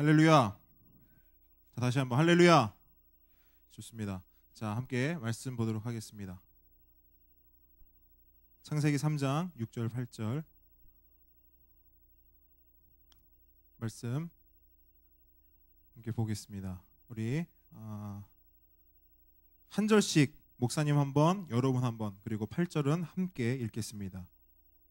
할렐루야. 자, 다시 한번 할렐루야. 좋습니다. 자, 함께 말씀 보도록 하겠습니다. 창세기 3장 6절 8절 말씀 함께 보겠습니다. 우리 한 절씩 목사님 한 번, 여러분 한 번, 그리고 8절은 함께 읽겠습니다.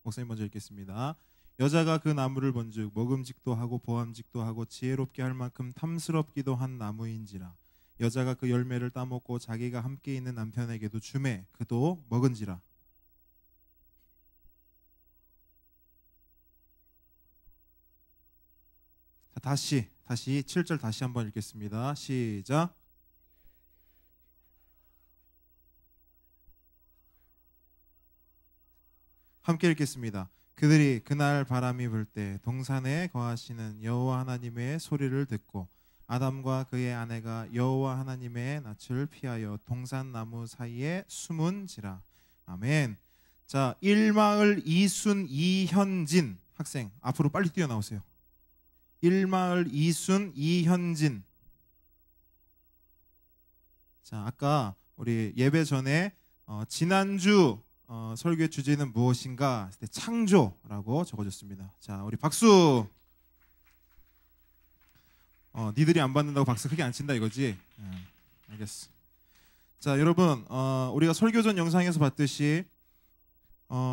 목사님 먼저 읽겠습니다. 여자가 그 나무를 본즉 먹음직도 하고 보암직도 하고 지혜롭게 할 만큼 탐스럽기도 한 나무인지라. 여자가 그 열매를 따먹고 자기가 함께 있는 남편에게도 주매 그도 먹은지라. 자, 다시 7절 다시 한번 읽겠습니다. 시작. 함께 읽겠습니다. 그들이 그날 바람이 불 때 동산에 거하시는 여호와 하나님의 소리를 듣고 아담과 그의 아내가 여호와 하나님의 낯을 피하여 동산나무 사이에 숨은지라. 아멘. 자, 1마을 이순 이현진 학생 앞으로 빨리 뛰어나오세요. 1마을 이순 이현진. 자, 아까 우리 예배 전에 지난주 설교의 주제는 무엇인가? 창조라고 적어줬습니다. 자, 우리 박수. 니들이 안 받는다고 박수 크게 안 친다 이거지? 알겠어. 자, 여러분, 우리가 설교 전 영상에서 봤듯이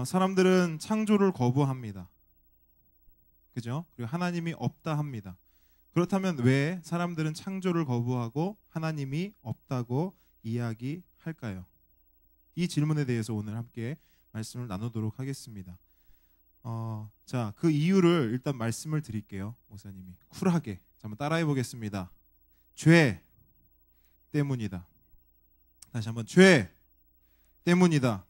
사람들은 창조를 거부합니다. 그죠? 그리고 하나님이 없다 합니다. 그렇다면 왜 사람들은 창조를 거부하고 하나님이 없다고 이야기할까요? 이 질문에 대해서 오늘 함께 말씀을 나누도록 하겠습니다. 자, 그 이유를 일단 말씀을 드릴게요. 목사님이 쿨하게 한번 따라해 보겠습니다. 죄 때문이다. 다시 한번 죄 때문이다.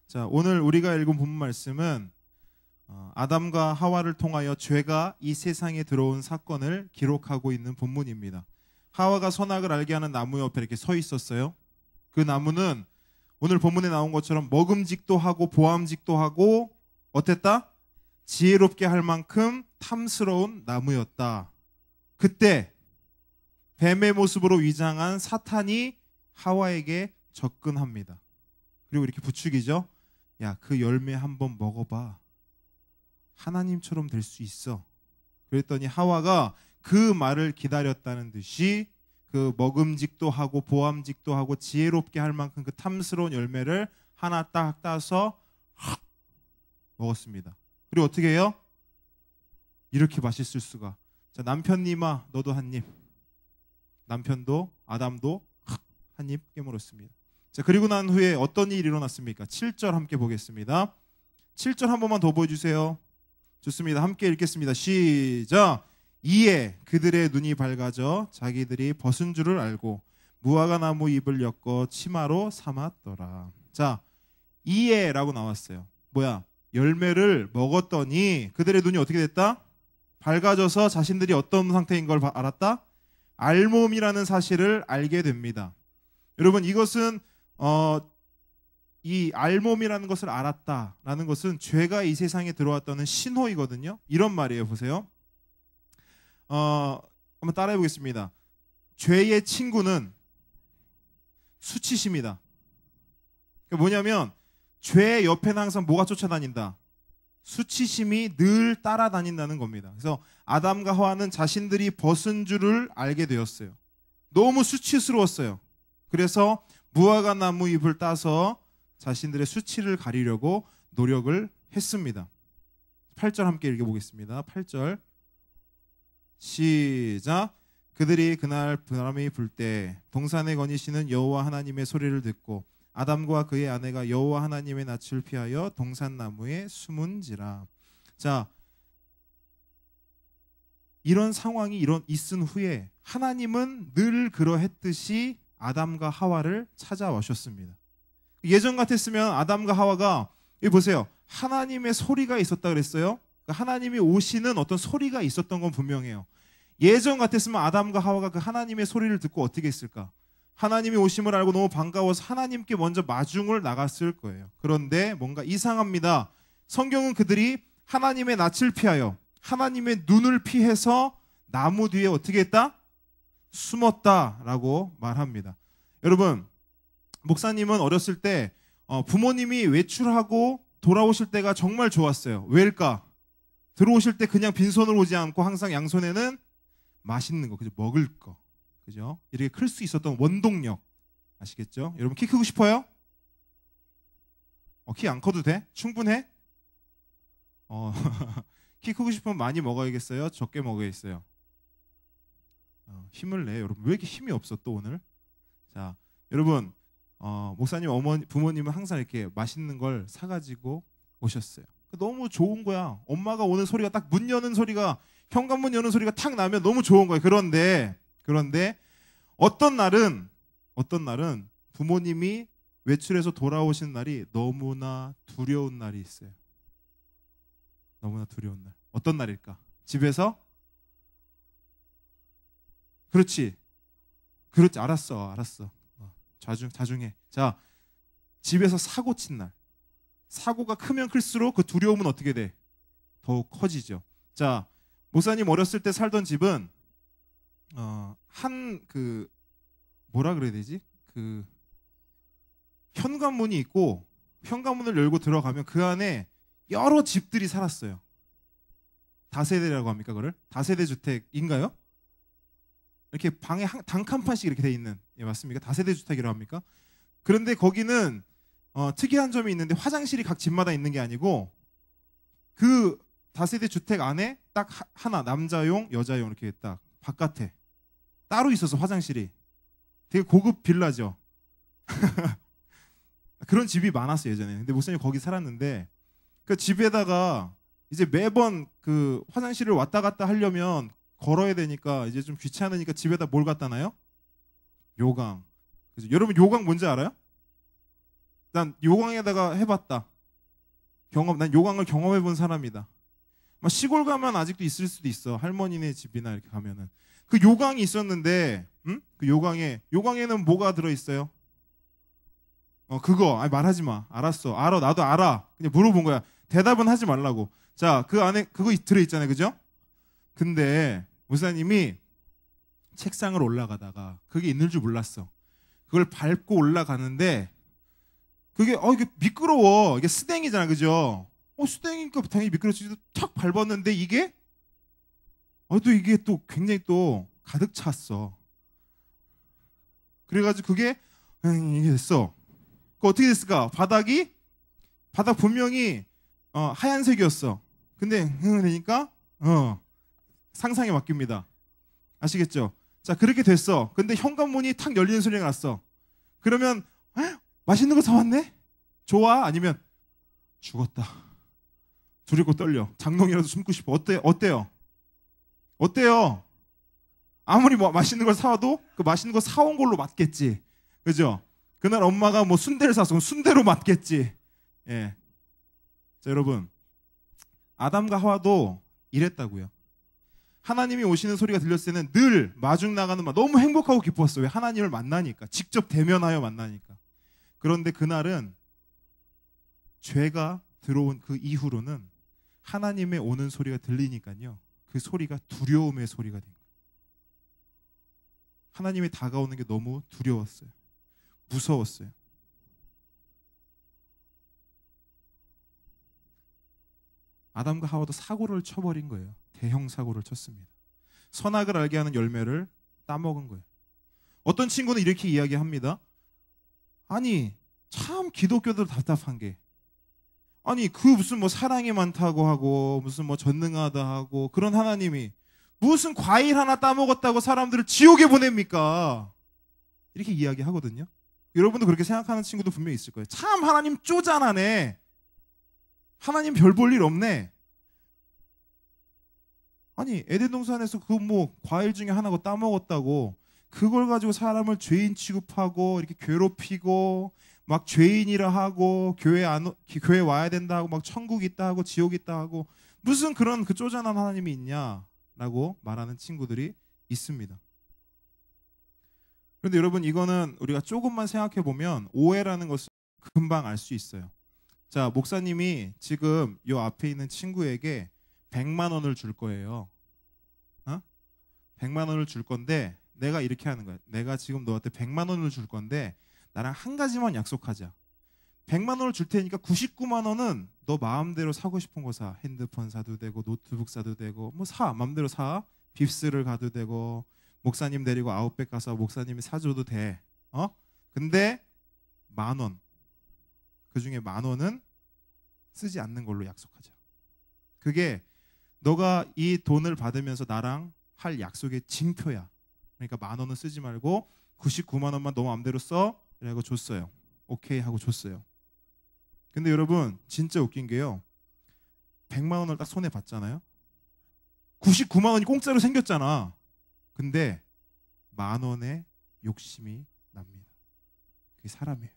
자, 오늘 우리가 읽은 본문 말씀은 아담과 하와를 통하여 죄가 이 세상에 들어온 사건을 기록하고 있는 본문입니다. 하와가 선악을 알게 하는 나무 옆에 이렇게 서 있었어요. 그 나무는 오늘 본문에 나온 것처럼 먹음직도 하고 보암직도 하고 어땠다? 지혜롭게 할 만큼 탐스러운 나무였다. 그때 뱀의 모습으로 위장한 사탄이 하와에게 접근합니다. 그리고 이렇게 부추기죠. 야, 그 열매 한번 먹어봐. 하나님처럼 될 수 있어. 그랬더니 하와가 그 말을 기다렸다는 듯이 그 먹음직도 하고 보암직도 하고 지혜롭게 할 만큼 그 탐스러운 열매를 하나 딱 따서 먹었습니다. 그리고 어떻게 해요? 이렇게 맛있을 수가. 자, 남편님아 너도 한 입. 남편도 아담도 한 입 깨물었습니다. 자, 그리고 난 후에 어떤 일이 일어났습니까? 7절 함께 보겠습니다. 7절 한 번만 더 보여주세요. 좋습니다. 함께 읽겠습니다. 시작. 이에 그들의 눈이 밝아져 자기들이 벗은 줄을 알고 무화과 나무 잎을 엮어 치마로 삼았더라. 자, 이에라고 나왔어요. 뭐야? 열매를 먹었더니 그들의 눈이 어떻게 됐다? 밝아져서 자신들이 어떤 상태인 걸 알았다? 알몸이라는 사실을 알게 됩니다. 여러분, 이것은 이 알몸이라는 것을 알았다라는 것은 죄가 이 세상에 들어왔다는 신호이거든요. 이런 말이에요. 보세요. 한번 따라해 보겠습니다. 죄의 친구는 수치심이다. 뭐냐면 죄의 옆에는 항상 뭐가 쫓아다닌다? 수치심이 늘 따라다닌다는 겁니다. 그래서 아담과 하와는 자신들이 벗은 줄을 알게 되었어요. 너무 수치스러웠어요. 그래서 무화과 나무 잎을 따서 자신들의 수치를 가리려고 노력을 했습니다. 8절 함께 읽어보겠습니다. 8절 시작. 그들이 그날 바람이 불 때 동산에 거니시는 여호와 하나님의 소리를 듣고 아담과 그의 아내가 여호와 하나님의 낯을 피하여 동산나무에 숨은지라. 자, 이런 상황이 있은 후에 하나님은 늘 그러했듯이 아담과 하와를 찾아오셨습니다. 예전 같았으면 아담과 하와가 여기 보세요. 하나님의 소리가 있었다 그랬어요. 하나님이 오시는 어떤 소리가 있었던 건 분명해요. 예전 같았으면 아담과 하와가 그 하나님의 소리를 듣고 어떻게 했을까? 하나님이 오심을 알고 너무 반가워서 하나님께 먼저 마중을 나갔을 거예요. 그런데 뭔가 이상합니다. 성경은 그들이 하나님의 낯을 피하여 하나님의 눈을 피해서 나무 뒤에 어떻게 했다? 숨었다라고 말합니다. 여러분, 목사님은 어렸을 때 부모님이 외출하고 돌아오실 때가 정말 좋았어요. 왜일까? 들어오실 때 그냥 빈손으로 오지 않고 항상 양손에는 맛있는 거, 그죠? 먹을 거, 그죠? 이렇게 클 수 있었던 원동력 아시겠죠? 여러분 키 크고 싶어요? 키 안 커도 돼? 충분해? 키 크고 싶으면 많이 먹어야겠어요? 적게 먹어야겠어요? 힘을 내. 여러분 왜 이렇게 힘이 없어 또 오늘? 자, 여러분 목사님 어머니 부모님은 항상 이렇게 맛있는 걸 사가지고 오셨어요. 너무 좋은 거야. 엄마가 오는 소리가 딱 문 여는 소리가 현관문 여는 소리가 탁 나면 너무 좋은 거예요. 그런데 어떤 날은 부모님이 외출해서 돌아오신 날이 너무나 두려운 날이 있어요. 너무나 두려운 날. 어떤 날일까? 집에서 그렇지. 알았어. 자중해. 자, 집에서 사고 친 날. 사고가 크면 클수록 그 두려움은 어떻게 돼? 더욱 커지죠. 자, 목사님 어렸을 때 살던 집은 뭐라 그래야 되지? 그 현관문이 있고 현관문을 열고 들어가면 그 안에 여러 집들이 살았어요. 다세대라고 합니까? 그걸? 다세대 주택인가요? 이렇게 방에 단칸판씩 이렇게 돼 있는, 예, 맞습니까? 다세대 주택이라고 합니까? 그런데 거기는 특이한 점이 있는데 화장실이 각 집마다 있는 게 아니고 그 다세대 주택 안에 딱 하나 남자용, 여자용 이렇게 딱 바깥에 따로 있어서 화장실이 되게 고급 빌라죠. 그런 집이 많았어요 예전에. 근데 목사님 거기 살았는데 그 집에다가 이제 매번 그 화장실을 왔다 갔다 하려면 걸어야 되니까 이제 좀 귀찮으니까 집에다 뭘 갖다 놔요? 요강. 그죠? 여러분 요강 뭔지 알아요? 난 요강에다가 해봤다. 난 요강을 경험해본 사람이다. 시골 가면 아직도 있을 수도 있어. 할머니네 집이나 이렇게 가면은 그 요강이 있었는데, 그 요강에는 뭐가 들어있어요? 그거 말하지 마. 알았어. 알아. 나도 알아. 그냥 물어본 거야. 대답은 하지 말라고. 자, 그 안에 그거 들어있잖아요, 그죠? 근데 목사님이 책상을 올라가다가 그게 있는 줄 몰랐어. 그걸 밟고 올라가는데 그게 이게 미끄러워. 이게 스댕이잖아, 그죠? 스댕이니까 당연히 미끄러지도 탁 밟았는데 이게 이게 또 굉장히 또 가득 찼어. 그래가지고 그게 이게 됐어. 그 어떻게 됐을까? 바닥 분명히 하얀색이었어. 근데 되니까 상상에 맡깁니다. 아시겠죠? 자, 그렇게 됐어. 근데 현관문이 탁 열리는 소리가 났어. 그러면 맛있는 거 사왔네? 좋아? 아니면 죽었다. 두렵고 떨려. 장롱이라도 숨고 싶어. 어때요? 아무리 맛있는 걸 사와도 그 맛있는 거 사온 걸로 맞겠지. 그죠? 그날 엄마가 순대를 사서 순대로 맞겠지. 예. 자, 여러분. 아담과 하와도 이랬다고요. 하나님이 오시는 소리가 들렸을 때는 늘 마중 나가는 말 너무 행복하고 기뻤어요. 왜? 하나님을 만나니까. 직접 대면하여 만나니까. 그런데 그날은 죄가 들어온 그 이후로는 하나님의 오는 소리가 들리니까요. 그 소리가 두려움의 소리가 된 거예요. 하나님이 다가오는 게 너무 두려웠어요. 무서웠어요. 아담과 하와도 사고를 쳐버린 거예요. 대형 사고를 쳤습니다. 선악을 알게 하는 열매를 따먹은 거예요. 어떤 친구는 이렇게 이야기합니다. 아니, 참 기독교들 답답한 게, 아니 그 무슨 사랑이 많다고 하고 무슨 전능하다 하고 그런 하나님이 무슨 과일 하나 따먹었다고 사람들을 지옥에 보냅니까? 이렇게 이야기하거든요. 여러분도 그렇게 생각하는 친구도 분명히 있을 거예요. 참 하나님 쪼잔하네. 하나님 별 볼 일 없네. 아니 에덴 동산에서 그 과일 중에 하나 따먹었다고 그걸 가지고 사람을 죄인 취급하고 이렇게 괴롭히고 막 죄인이라 하고 교회 와야 된다 하고 막 천국 있다 하고 지옥 있다 하고 무슨 그런 그 쪼잔한 하나님이 있냐라고 말하는 친구들이 있습니다. 그런데 여러분 이거는 우리가 조금만 생각해 보면 오해라는 것을 금방 알 수 있어요. 자, 목사님이 지금 요 앞에 있는 친구에게 100만 원을 줄 거예요. 100만 원을 줄 건데 내가 이렇게 하는 거야. 내가 지금 너한테 100만 원을 줄 건데 나랑 한 가지만 약속하자. 100만 원을 줄 테니까 99만 원은 너 마음대로 사고 싶은 거 사. 핸드폰 사도 되고 노트북 사도 되고 뭐 사. 마음대로 사. 빕스를 가도 되고 목사님 데리고 아웃백 가서 목사님이 사줘도 돼. 근데 10,000원. 그중에 10,000원은 쓰지 않는 걸로 약속하자. 그게 너가 이 돈을 받으면서 나랑 할 약속의 징표야. 그러니까 10,000원은 쓰지 말고 99만 원만 너 마음대로 써. 이라고 줬어요. 오케이 하고 줬어요. 근데 여러분 진짜 웃긴 게요. 100만 원을 딱 손에 받잖아요. 99만 원이 공짜로 생겼잖아. 근데 10,000원의 욕심이 납니다. 그게 사람이에요.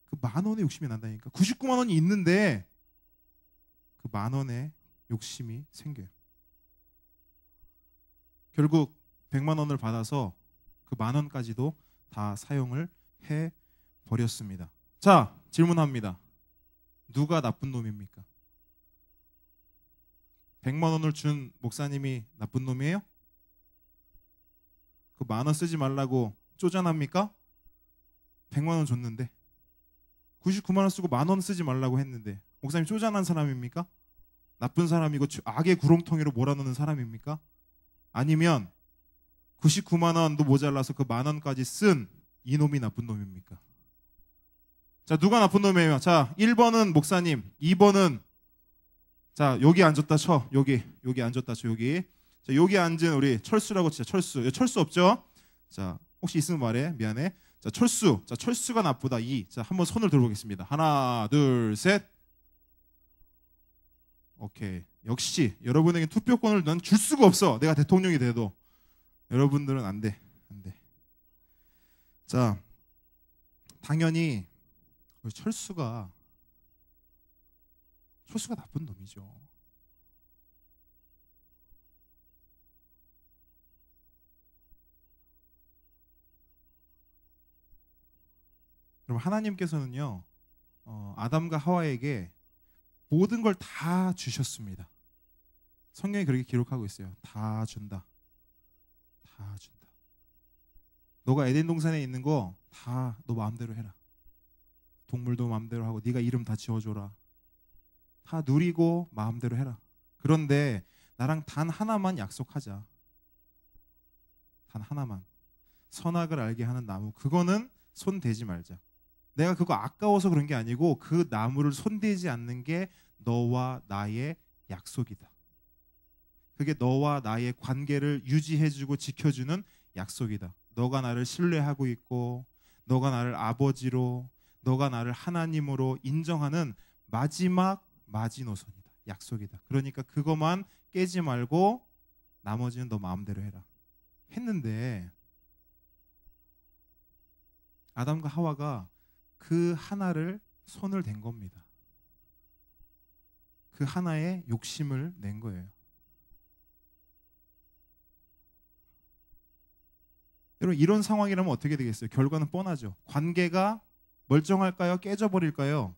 그 10,000원의 욕심이 난다니까. 99만 원이 있는데 그 10,000원의 욕심이 생겨요. 결국 100만 원을 받아서 그 10,000원까지도 다 사용을 해 버렸습니다. 자, 질문합니다. 누가 나쁜 놈입니까? 100만 원을 준 목사님이 나쁜 놈이에요? 그 10,000원 쓰지 말라고 쪼잔합니까? 100만 원 줬는데 99만 원 쓰고 10,000원 쓰지 말라고 했는데 목사님 쪼잔한 사람입니까? 나쁜 사람이고 악의 구렁텅이로 몰아넣는 사람입니까? 아니면 99만 원도 모자라서 그 10,000원까지 쓴 이놈이 나쁜 놈입니까? 자, 누가 나쁜 놈이에요? 자, 1번은 목사님, 2번은 자, 여기 앉았다 쳐. 여기 앉았다 쳐. 여기. 자, 여기 앉은 우리 철수라고 치자. 철수. 철수 없죠? 자, 혹시 있으면 말해. 미안해. 자, 철수. 자, 철수가 나쁘다. 2. 자, 한번 손을 들어보겠습니다. 하나, 둘, 셋. 오케이. 역시 여러분에게 투표권을 난 줄 수가 없어. 내가 대통령이 돼도. 여러분들은 안 돼. 안 돼. 자, 당연히 우리 철수가 나쁜 놈이죠. 여러분 하나님께서는요 아담과 하와에게 모든 걸 다 주셨습니다. 성경이 그렇게 기록하고 있어요. 다 준다. 다 준다. 너가 에덴 동산에 있는 거 다 너 마음대로 해라. 동물도 마음대로 하고 네가 이름 다 지어줘라. 다 누리고 마음대로 해라. 그런데 나랑 단 하나만 약속하자. 단 하나만. 선악을 알게 하는 나무. 그거는 손대지 말자. 내가 그거 아까워서 그런 게 아니고 그 나무를 손대지 않는 게 너와 나의 약속이다. 그게 너와 나의 관계를 유지해주고 지켜주는 약속이다. 너가 나를 신뢰하고 있고 너가 나를 아버지로 너가 나를 하나님으로 인정하는 마지막 마지노선이다. 약속이다. 그러니까 그것만 깨지 말고 나머지는 너 마음대로 해라. 했는데 아담과 하와가 그 하나를 손을 댄 겁니다. 그 하나의 욕심을 낸 거예요. 여러분 이런 상황이라면 어떻게 되겠어요? 결과는 뻔하죠. 관계가 멀쩡할까요? 깨져버릴까요?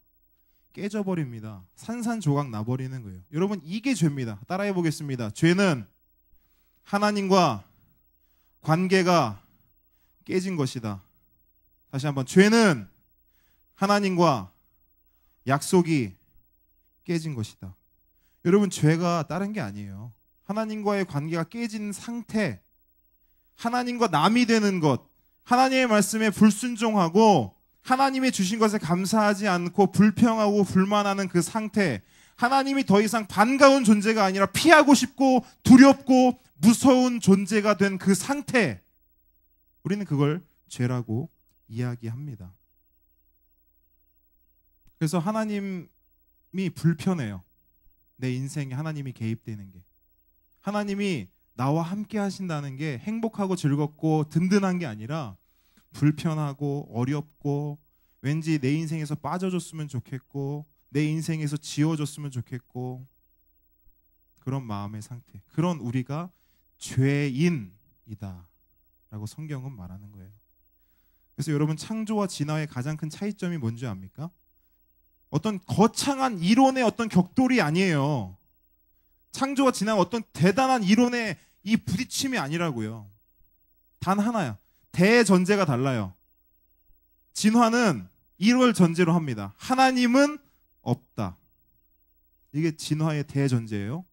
깨져버립니다. 산산조각 나버리는 거예요. 여러분 이게 죄입니다. 따라해 보겠습니다. 죄는 하나님과 관계가 깨진 것이다. 다시 한번 죄는 하나님과 약속이 깨진 것이다. 여러분 죄가 다른 게 아니에요. 하나님과의 관계가 깨진 상태, 하나님과 남이 되는 것, 하나님의 말씀에 불순종하고 하나님이 주신 것에 감사하지 않고 불평하고 불만하는 그 상태, 하나님이 더 이상 반가운 존재가 아니라 피하고 싶고 두렵고 무서운 존재가 된 그 상태, 우리는 그걸 죄라고 이야기합니다. 그래서 하나님이 불편해요. 내 인생에 하나님이 개입되는 게. 하나님이 나와 함께 하신다는 게 행복하고 즐겁고 든든한 게 아니라 불편하고 어렵고 왠지 내 인생에서 빠져줬으면 좋겠고 내 인생에서 지워줬으면 좋겠고 그런 마음의 상태. 그런 우리가 죄인이다 라고 성경은 말하는 거예요. 그래서 여러분 창조와 진화의 가장 큰 차이점이 뭔지 압니까? 어떤 거창한 이론의 어떤 격돌이 아니에요. 창조와 진화가 어떤 대단한 이론의 이 부딪힘이 아니라고요. 단 하나야. 대전제가 달라요. 진화는 이걸 전제로 합니다. 하나님은 없다. 이게 진화의 대전제예요.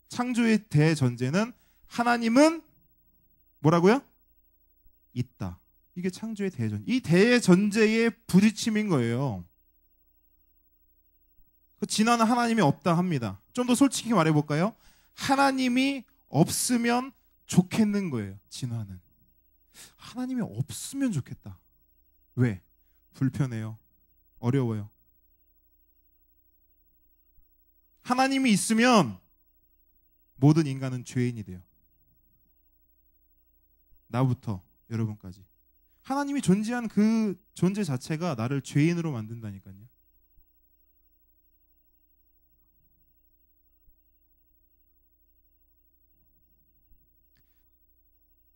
창조의 대전제는 하나님은 뭐라고요? 있다. 이게 창조의 대전제. 이 대전제의 부딪힘인 거예요. 진화는 하나님이 없다 합니다. 좀 더 솔직히 말해볼까요? 하나님이 없으면 좋겠는 거예요. 진화는. 하나님이 없으면 좋겠다. 왜? 불편해요. 어려워요. 하나님이 있으면 모든 인간은 죄인이 돼요. 나부터 여러분까지. 하나님이 존재한 그 존재 자체가 나를 죄인으로 만든다니까요.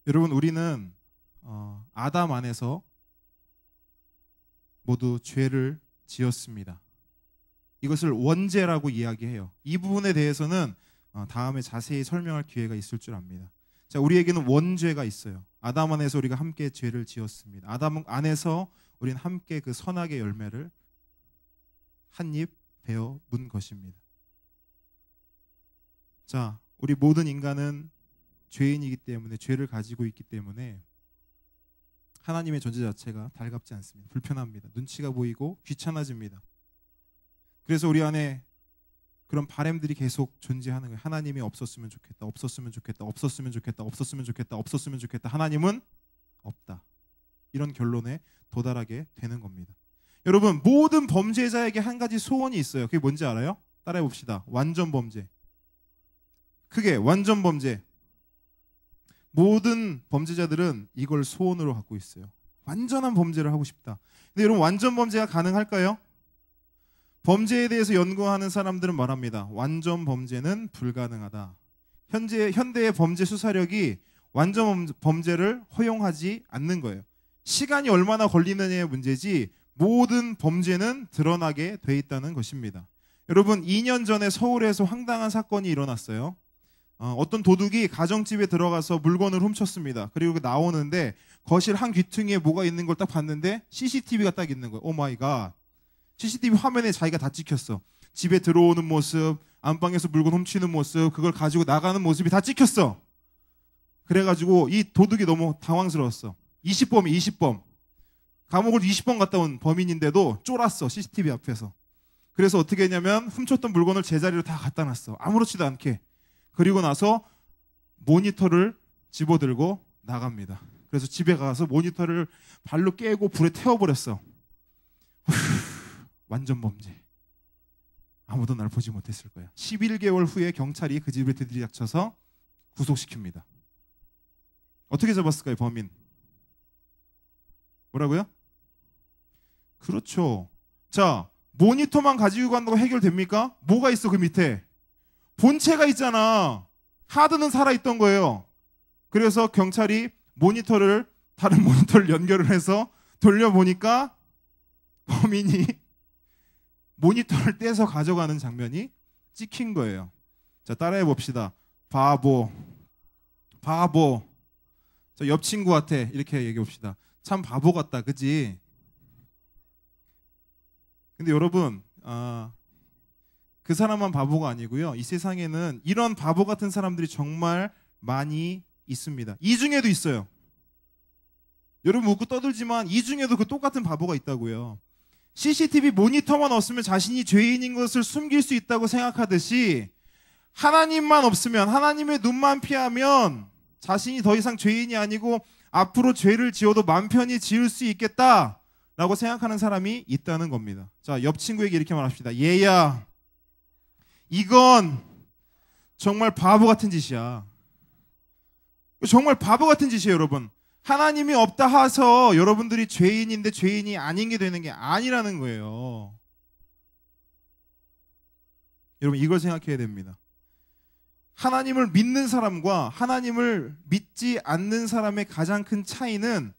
여러분, 우리는 아담 안에서 모두 죄를 지었습니다. 이것을 원죄라고 이야기해요. 이 부분에 대해서는 다음에 자세히 설명할 기회가 있을 줄 압니다. 자, 우리에게는 원죄가 있어요. 아담 안에서 우리가 함께 죄를 지었습니다. 아담 안에서 우리는 함께 그 선악의 열매를 한 입 베어 문 것입니다. 자, 우리 모든 인간은 죄인이기 때문에, 죄를 가지고 있기 때문에 하나님의 존재 자체가 달갑지 않습니다. 불편합니다. 눈치가 보이고 귀찮아집니다. 그래서 우리 안에 그런 바램들이 계속 존재하는 거예요. 하나님이 없었으면 좋겠다. 없었으면 좋겠다. 없었으면 좋겠다. 없었으면 좋겠다. 없었으면 좋겠다. 하나님은 없다. 이런 결론에 도달하게 되는 겁니다. 여러분, 모든 범죄자에게 한 가지 소원이 있어요. 그게 뭔지 알아요? 따라해 봅시다. 완전 범죄. 크게 완전 범죄. 모든 범죄자들은 이걸 소원으로 갖고 있어요. 완전한 범죄를 하고 싶다. 근데 여러분, 완전 범죄가 가능할까요? 범죄에 대해서 연구하는 사람들은 말합니다. 완전 범죄는 불가능하다. 현대의 범죄 수사력이 완전 범죄를 허용하지 않는 거예요. 시간이 얼마나 걸리느냐의 문제지 모든 범죄는 드러나게 돼 있다는 것입니다. 여러분, 2년 전에 서울에서 황당한 사건이 일어났어요. 어떤 도둑이 가정집에 들어가서 물건을 훔쳤습니다. 그리고 나오는데 거실 한 귀퉁이에 뭐가 있는 걸 딱 봤는데 CCTV가 딱 있는 거예요. 오 마이 갓. CCTV 화면에 자기가 다 찍혔어. 집에 들어오는 모습, 안방에서 물건 훔치는 모습, 그걸 가지고 나가는 모습이 다 찍혔어. 그래가지고 이 도둑이 너무 당황스러웠어. 20범. 감옥을 20번 갔다 온 범인인데도 쫄았어. CCTV 앞에서. 그래서 어떻게 했냐면 훔쳤던 물건을 제자리로 다 갖다 놨어. 아무렇지도 않게. 그리고 나서 모니터를 집어들고 나갑니다. 그래서 집에 가서 모니터를 발로 깨고 불에 태워버렸어. 완전 범죄. 아무도 날 보지 못했을 거야. 11개월 후에 경찰이 그 집을 들이닥쳐서 구속시킵니다. 어떻게 잡았을까요, 범인? 뭐라고요? 그렇죠. 자, 모니터만 가지고 간다고 해결됩니까? 뭐가 있어, 그 밑에? 본체가 있잖아. 하드는 살아있던 거예요. 그래서 경찰이 다른 모니터를 연결을 해서 돌려보니까 범인이 모니터를 떼서 가져가는 장면이 찍힌 거예요. 자, 따라해 봅시다. 바보. 자, 옆 친구한테 이렇게 얘기해 봅시다. 참 바보 같다, 그지? 근데 여러분, 그 사람만 바보가 아니고요. 이 세상에는 이런 바보 같은 사람들이 정말 많이 있습니다. 이 중에도 있어요. 여러분 웃고 떠들지만 이 중에도 그 똑같은 바보가 있다고요. CCTV 모니터만 없으면 자신이 죄인인 것을 숨길 수 있다고 생각하듯이 하나님만 없으면, 하나님의 눈만 피하면 자신이 더 이상 죄인이 아니고 앞으로 죄를 지어도 맘 편히 지을 수 있겠다라고 생각하는 사람이 있다는 겁니다. 자, 옆 친구에게 이렇게 말합시다. 얘야, 이건 정말 바보 같은 짓이야. 정말 바보 같은 짓이에요, 여러분. 하나님이 없다 해서 여러분들이 죄인인데 죄인이 아닌 게 되는 게 아니라는 거예요. 여러분, 이걸 생각해야 됩니다. 하나님을 믿는 사람과 하나님을 믿지 않는 사람의 가장 큰 차이는,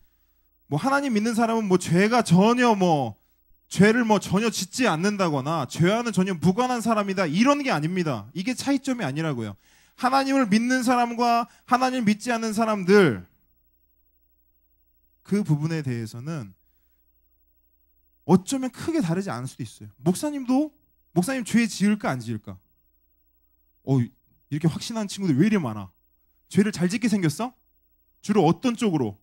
하나님 믿는 사람은 죄가 전혀 죄를 전혀 짓지 않는다거나 죄와는 전혀 무관한 사람이다, 이런 게 아닙니다. 이게 차이점이 아니라고요. 하나님을 믿는 사람과 하나님을 믿지 않는 사람들, 그 부분에 대해서는 어쩌면 크게 다르지 않을 수도 있어요. 목사님 죄 지을까 안 지을까? 이렇게 확신한 친구들 왜 이리 많아? 죄를 잘 짓게 생겼어? 주로 어떤 쪽으로?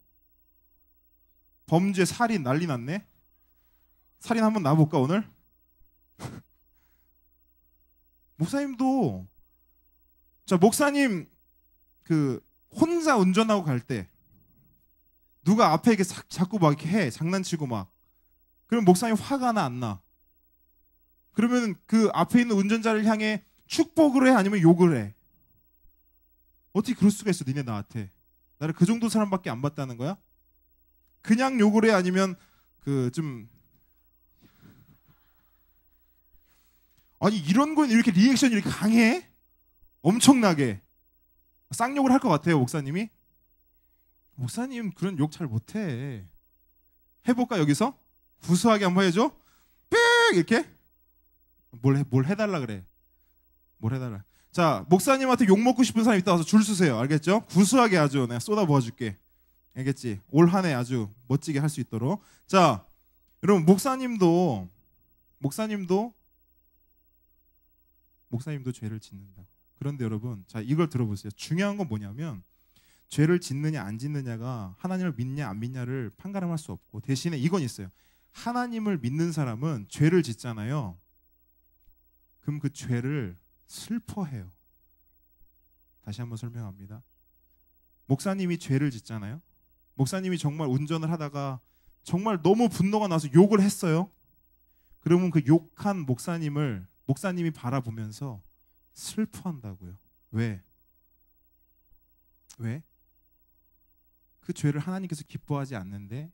범죄, 살인 난리 났네? 살인 한번 놔볼까 오늘? 목사님도, 자, 목사님 혼자 운전하고 갈 때 누가 앞에 이렇게 자꾸 막 이렇게 해, 장난치고 막, 그럼 목사님 화가 나 안 나? 그러면 그 앞에 있는 운전자를 향해 축복을 해, 아니면 욕을 해? 어떻게 그럴 수가 있어? 니네 나한테 나를 그 정도 사람밖에 안 봤다는 거야? 그냥 욕을 해, 아니면 아니 이런 거는 이렇게 리액션이 이렇게 강해? 엄청나게 쌍욕을 할 것 같아요 목사님이? 목사님 그런 욕 잘 못해. 해볼까? 여기서 구수하게 한번 해줘. 삑 이렇게 뭘 해달라 그래. 뭘 해달라. 자, 목사님한테 욕 먹고 싶은 사람 있다 와서 줄 서세요. 알겠죠? 구수하게 아주 내가 쏟아 부어줄게. 알겠지? 올 한 해 아주 멋지게 할 수 있도록. 자, 여러분 목사님도 죄를 짓는다. 그런데 여러분, 자, 이걸 들어보세요. 중요한 건 뭐냐면 죄를 짓느냐 안 짓느냐가 하나님을 믿냐 안 믿냐를 판가름할 수 없고, 대신에 이건 있어요. 하나님을 믿는 사람은 죄를 짓잖아요. 그럼 그 죄를 슬퍼해요. 다시 한번 설명합니다. 목사님이 죄를 짓잖아요. 목사님이 정말 운전을 하다가 정말 너무 분노가 나서 욕을 했어요. 그러면 그 욕한 목사님이 바라보면서 슬퍼한다고요. 왜? 그 죄를 하나님께서 기뻐하지 않는데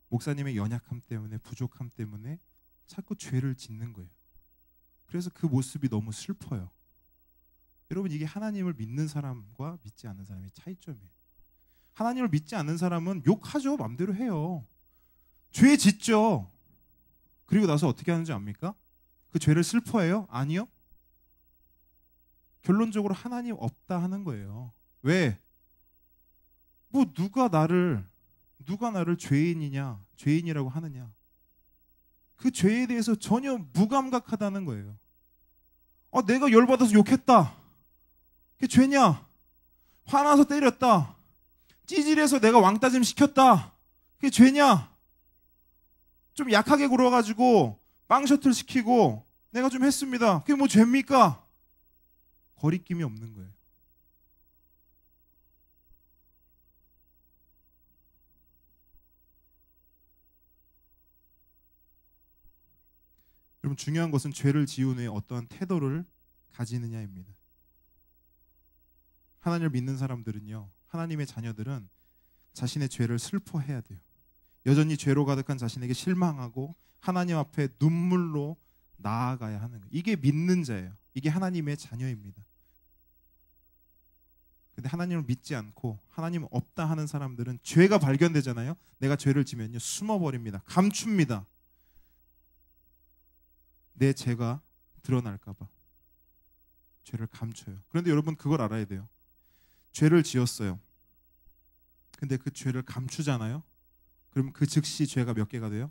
목사님의 연약함 때문에, 부족함 때문에 자꾸 죄를 짓는 거예요. 그래서 그 모습이 너무 슬퍼요. 여러분, 이게 하나님을 믿는 사람과 믿지 않는 사람의 차이점이에요. 하나님을 믿지 않는 사람은 욕하죠. 마음대로 해요. 죄 짓죠. 그리고 나서 어떻게 하는지 압니까? 그 죄를 슬퍼해요? 아니요. 결론적으로 하나님 없다 하는 거예요. 왜? 누가 나를 죄인이라고 하느냐? 그 죄에 대해서 전혀 무감각하다는 거예요. 내가 열받아서 욕했다. 그게 죄냐? 화나서 때렸다. 찌질해서 내가 왕따 좀 시켰다. 그게 죄냐? 좀 약하게 굴어가지고 빵 셔틀 시키고 내가 좀 했습니다. 그게 뭐 죄입니까? 거리낌이 없는 거예요. 여러분, 중요한 것은 죄를 지은 후에 어떠한 태도를 가지느냐입니다. 하나님을 믿는 사람들은요, 하나님의 자녀들은 자신의 죄를 슬퍼해야 돼요. 여전히 죄로 가득한 자신에게 실망하고 하나님 앞에 눈물로 나아가야 하는 거예요. 이게 믿는 자예요. 이게 하나님의 자녀입니다. 근데 하나님을 믿지 않고 하나님 없다 하는 사람들은 죄가 발견되잖아요. 내가 죄를 지면요, 숨어버립니다. 감춥니다. 내 죄가 드러날까 봐 죄를 감춰요. 그런데 여러분, 그걸 알아야 돼요. 죄를 지었어요. 근데 그 죄를 감추잖아요. 그럼 그 즉시 죄가 몇 개가 돼요?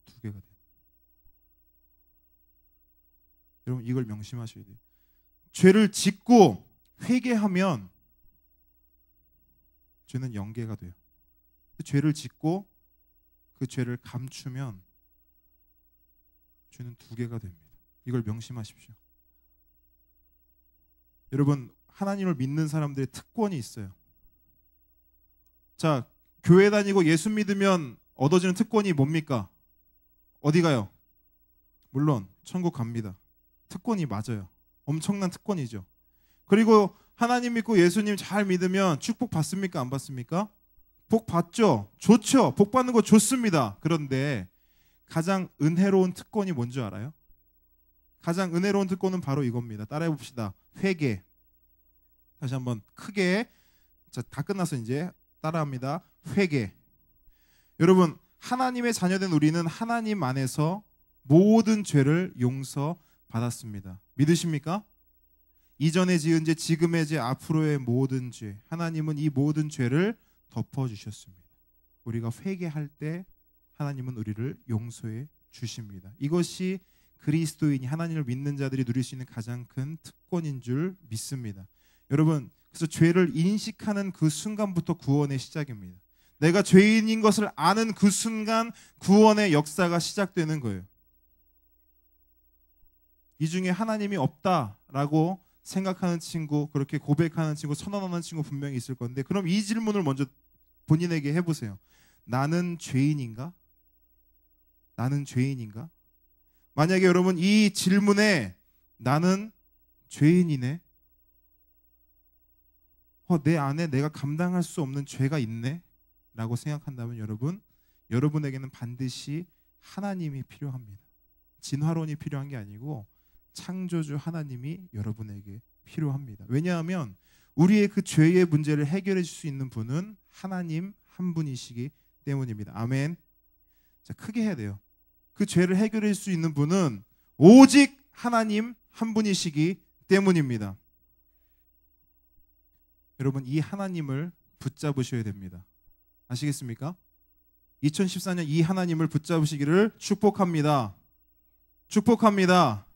2개가 돼요. 여러분, 이걸 명심하셔야 돼요. 죄를 짓고 회개하면 죄는 0개가 돼요. 죄를 짓고 그 죄를 감추면 죄는 2개가 됩니다. 이걸 명심하십시오. 여러분, 하나님을 믿는 사람들의 특권이 있어요. 자, 교회 다니고 예수 믿으면 얻어지는 특권이 뭡니까? 어디 가요? 물론 천국 갑니다. 특권이 맞아요. 엄청난 특권이죠. 그리고 하나님 믿고 예수님 잘 믿으면 축복 받습니까? 안 받습니까? 복 받죠. 좋죠. 복 받는 거 좋습니다. 그런데 가장 은혜로운 특권이 뭔지 알아요? 가장 은혜로운 특권은 바로 이겁니다. 따라해 봅시다. 회개. 다시 한번 크게. 자, 다 끝났어. 이제 따라합니다. 회개. 여러분, 하나님의 자녀된 우리는 하나님 안에서 모든 죄를 용서받았습니다. 믿으십니까? 이전에 지은 죄, 지금의 죄, 앞으로의 모든 죄, 하나님은 이 모든 죄를 덮어주셨습니다. 우리가 회개할 때 하나님은 우리를 용서해 주십니다. 이것이 그리스도인이, 하나님을 믿는 자들이 누릴 수 있는 가장 큰 특권인 줄 믿습니다. 여러분, 그래서 죄를 인식하는 그 순간부터 구원의 시작입니다. 내가 죄인인 것을 아는 그 순간 구원의 역사가 시작되는 거예요. 이 중에 하나님이 없다라고 생각하는 친구, 그렇게 고백하는 친구, 선언하는 친구 분명히 있을 건데, 그럼 이 질문을 먼저 본인에게 해보세요. 나는 죄인인가? 나는 죄인인가? 만약에 여러분 이 질문에 나는 죄인이네, 내 안에 내가 감당할 수 없는 죄가 있네 라고 생각한다면 여러분에게는 반드시 하나님이 필요합니다. 진화론이 필요한 게 아니고 창조주 하나님이 여러분에게 필요합니다. 왜냐하면 우리의 그 죄의 문제를 해결해 줄 수 있는 분은 하나님 한 분이시기 때문입니다. 아멘. 자, 크게 해야 돼요. 그 죄를 해결해 줄 수 있는 분은 오직 하나님 한 분이시기 때문입니다. 여러분, 이 하나님을 붙잡으셔야 됩니다. 아시겠습니까? 2014년 이 하나님을 붙잡으시기를 축복합니다. 축복합니다.